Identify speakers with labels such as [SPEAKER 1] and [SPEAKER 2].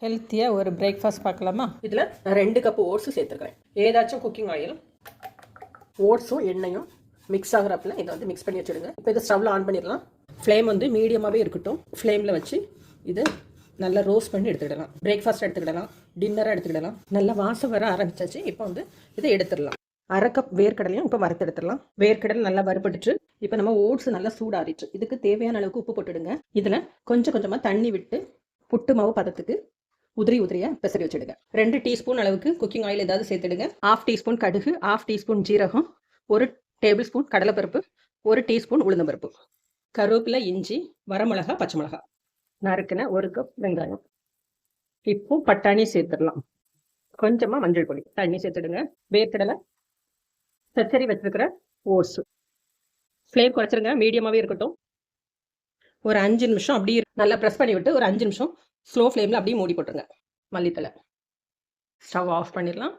[SPEAKER 1] ஹெல்த்தியாக ஒரு பிரேக்ஃபாஸ்ட் பார்க்கலாமா? இதில் நான் 2 கப்பு ஓட்ஸு சேர்த்துருக்கிறேன். ஏதாச்சும் குக்கிங் ஆயில், ஓட்ஸும் எண்ணெயும் மிக்ஸ் ஆகிறப்பில் இதை வந்து மிக்ஸ் பண்ணி வச்சுடுங்க. இப்போ இதை ஸ்டவ்வில் ஆன் பண்ணிடலாம். ஃப்ளேம் வந்து மீடியமாகவே இருக்கட்டும். ஃப்ளேமில் வச்சு இது நல்லா ரோஸ்ட் பண்ணி எடுத்துக்கிடலாம். பிரேக்ஃபாஸ்ட் எடுத்துக்கிடலாம், டின்னராக எடுத்துக்கிடலாம். நல்லா வாசம் வர ஆரம்பிச்சாச்சு. இப்போ வந்து இதை எடுத்துடலாம். 1/2 கப் வேர்க்கடலையும் இப்போ வறுத்து எடுத்துடலாம். வேர்க்கடலை நல்லா வறுபட்டுச்சு. இப்போ நம்ம ஓட்ஸ் நல்லா சூடாறிச்சு. இதுக்கு தேவையான அளவுக்கு உப்பு போட்டுடுங்க. இதில் கொஞ்சம் கொஞ்சமாக தண்ணி விட்டு புட்டு மாவு பதத்துக்கு உதிரியாக பெசரி வச்சுடுங்க. 2 டீஸ்பூன் அளவுக்கு குக்கிங் ஆயில் ஏதாவது சேர்த்துடுங்க. 1/2 டீஸ்பூன் கடுகு, 1/2 டீஸ்பூன் ஜீரகம், 1 டேபிள் ஸ்பூன் கடலைப்பருப்பு, 1 டீஸ்பூன் உளுந்தம்பருப்பு, கருவேப்பிலை, இஞ்சி, வரமிளகா, பச்சை மிளகா, நறுக்கின 1 கப் வெங்காயம். இப்போ பட்டாணி சேர்த்துடலாம். கொஞ்சமாக மஞ்சள் பொடி, தண்ணி சேர்த்துடுங்க. வேர்க்கடலை, சச்சரி வச்சிருக்கிற ஓட்ஸ். ஃப்ளேம் குறைச்சிருங்க, மீடியமாகவே இருக்கட்டும். ஒரு 5 நிமிஷம் அப்படியே நல்லா ப்ரெஸ் பண்ணி விட்டு ஒரு 5 நிமிஷம் ஸ்லோ ஃப்ளேமில் அப்படியே மூடி போட்டுருங்க. மல்லித்தலை. ஸ்டவ் ஆஃப் பண்ணிடலாம்.